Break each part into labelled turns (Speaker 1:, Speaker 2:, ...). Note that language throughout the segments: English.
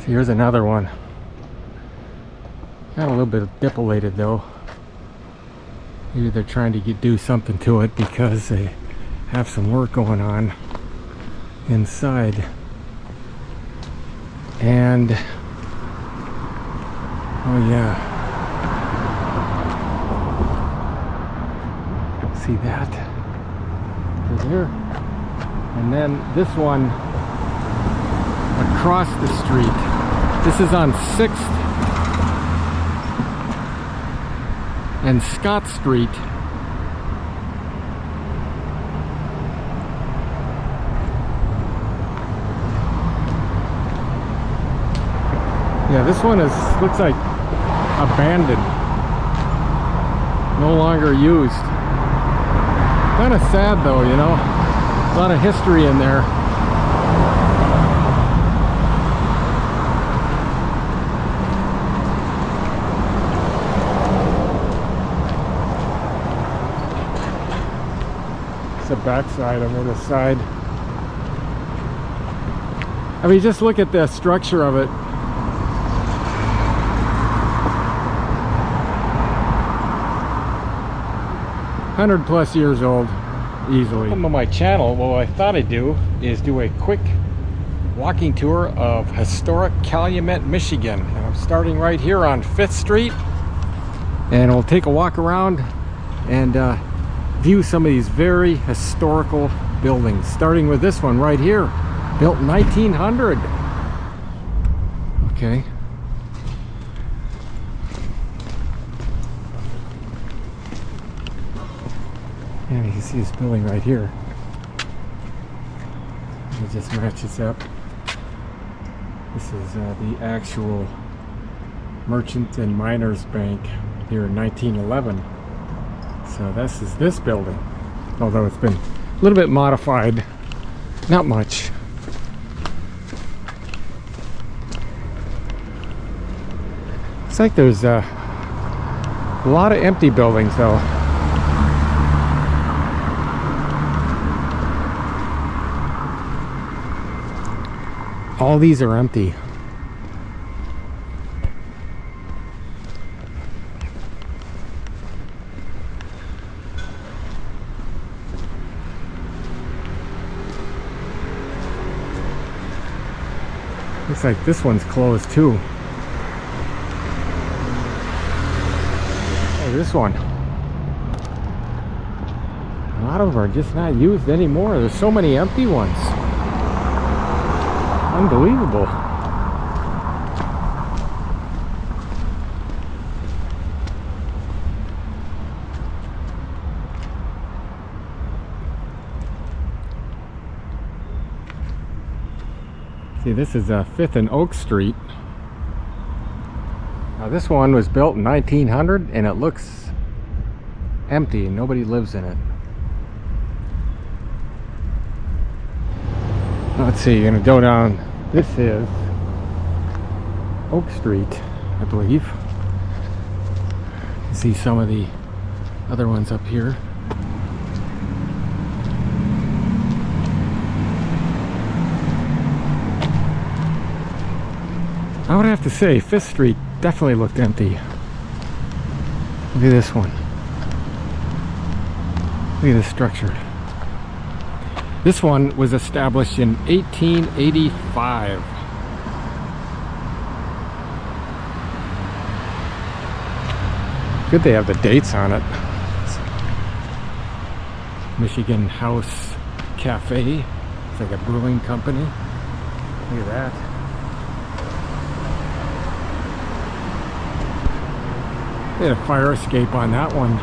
Speaker 1: So here's another one. Got a little bit dipillated though. Maybe they're trying to do something to it because they have some work going on inside. And oh yeah, see that over there? And then this one across the street. This is on 6th and Scott Street. Yeah, this one looks like abandoned, no longer used. Kind of sad though, you know, a lot of history in there. It's the backside of the side. I mean, just look at the structure of it. +100 years old, easily. On my channel, what I thought I'd do is do a quick walking tour of historic Calumet, Michigan. And I'm starting right here on 5th Street, and we'll take a walk around and view some of these very historical buildings, starting with this one right here, built in 1900. Okay. And you can see this building right here. It just matches up. This is the actual Merchant and Miners Bank here in 1911. So this is this building, although it's been a little bit modified, not much. It's like there's a lot of empty buildings though. All these are empty. Looks like this one's closed too. Oh, this one. A lot of them are just not used anymore. There's so many empty ones. Unbelievable. See, this is 5th and Oak Street. Now this one was built in 1900 and it looks empty. Nobody lives in it. Let's see, you're gonna go down. This is Oak Street, I believe. You see some of the other ones up here. I would have to say 5th Street definitely looked empty. Look at this one. Look at this structure. This one was established in 1885. Good they have the dates on it. Michigan House Cafe. It's like a brewing company. Look at that. They had a fire escape on that one.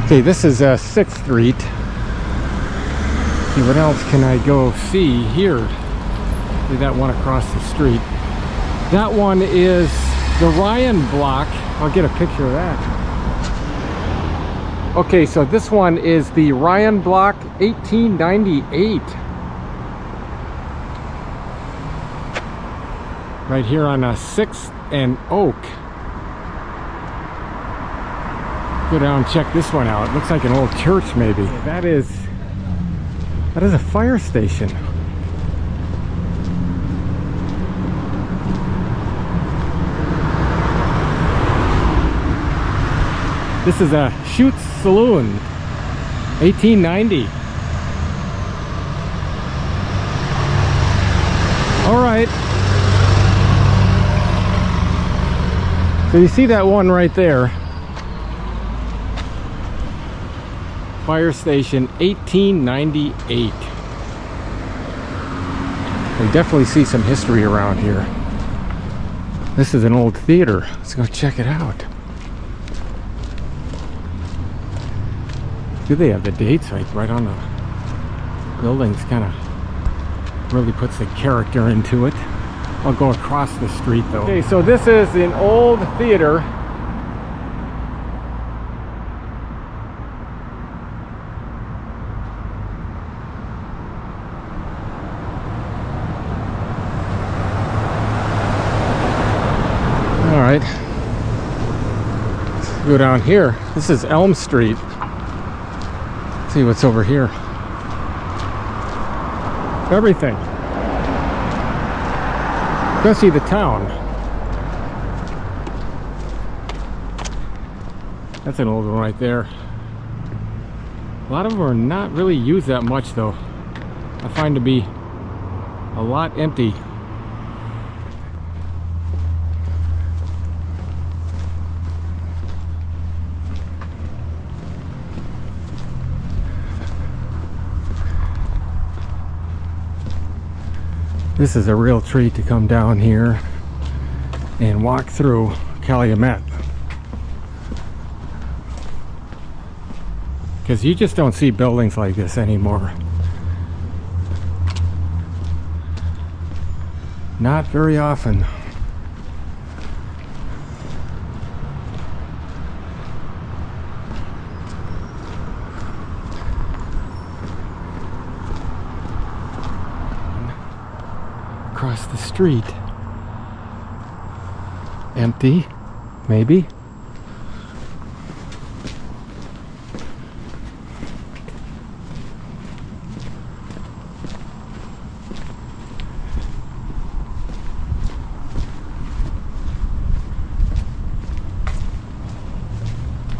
Speaker 1: Okay, this is 6th Street. See, what else can I go see here? See that one across the street. That one is the Ryan Block. I'll get a picture of that. Okay, so this one is the Ryan Block 1898. right here on 6th and Oak. Go down and check this one out. It looks like an old church, maybe. That is a fire station. This is a Schuetz Saloon, 1890. All right. So you see that one right there. Fire station, 1898. We definitely see some history around here. This is an old theater. Let's go check it out. Do they have the dates like right on the buildings? Kind of really puts the character into it. I'll go across the street though. Okay, so this is an old theater. All right, let's go down here. This is Elm Street. See what's over here. Everything. Go see the town. That's an old one right there. A lot of them are not really used that much though. I find to be a lot empty. This is a real treat to come down here and walk through Calumet, because you just don't see buildings like this anymore. Not very often. Across the street. Empty, maybe.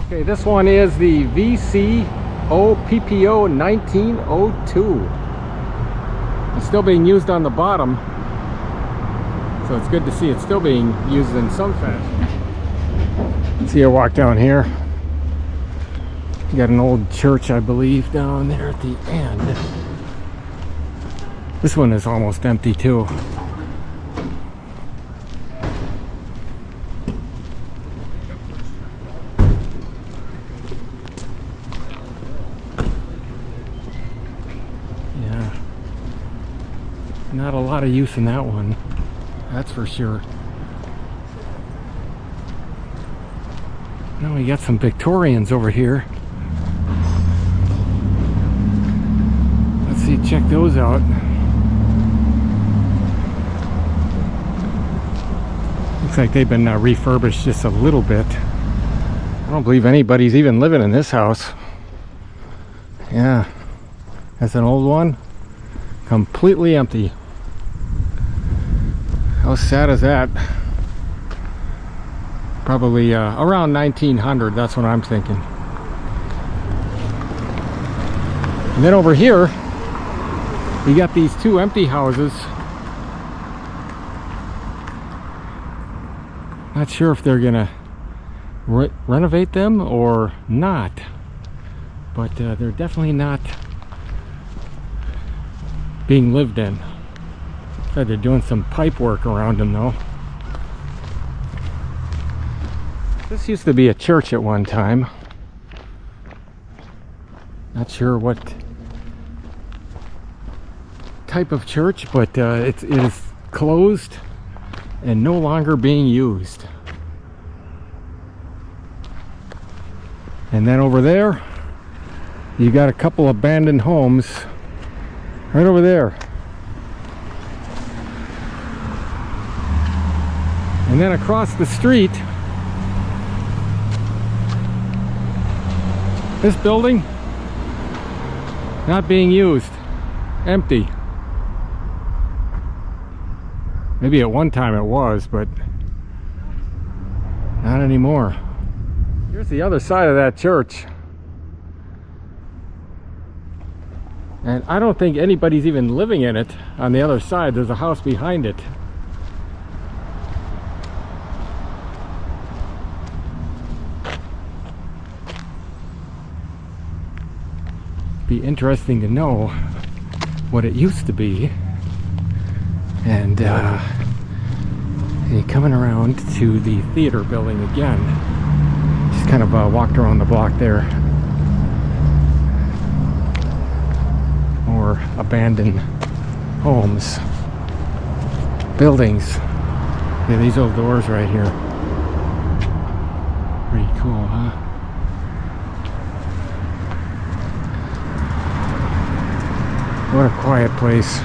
Speaker 1: Okay, this one is the VCO PPO 1902. It's still being used on the bottom. So it's good to see it's still being used in some fashion. See you walk down here. You got an old church, I believe, down there at the end. This one is almost empty too. Yeah. Not a lot of use in that one. That's for sure. Now we got some Victorians over here. Let's see, check those out. Looks like they've been refurbished just a little bit. I don't believe anybody's even living in this house. Yeah, that's an old one. Completely empty. How sad is that? Probably around 1900, that's what I'm thinking. And then over here, we got these two empty houses. Not sure if they're gonna renovate them or not, but they're definitely not being lived in. Said they're doing some pipe work around them though. This used to be a church at one time. Not sure what type of church, but it is closed and no longer being used. And then over there, you got a couple abandoned homes right over there. And then across the street, this building, not being used, empty. Maybe at one time it was, but not anymore. Here's the other side of that church. And I don't think anybody's even living in it on the other side. There's a house behind it. Be interesting to know what it used to be. And coming around to the theater building again. Just kind of walked around the block there. More abandoned homes, buildings. Yeah, these old doors right here. Pretty cool, huh? What a quiet place.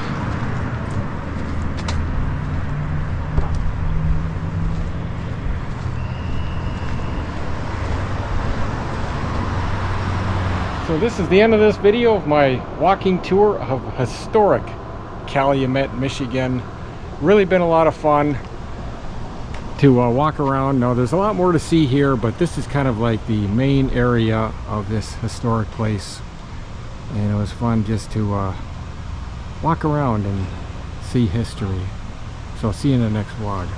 Speaker 1: So this is the end of this video of my walking tour of historic Calumet, Michigan. Really been a lot of fun to walk around. Now there's a lot more to see here, but this is kind of like the main area of this historic place. And it was fun just to walk around and see history. So I'll see you in the next vlog.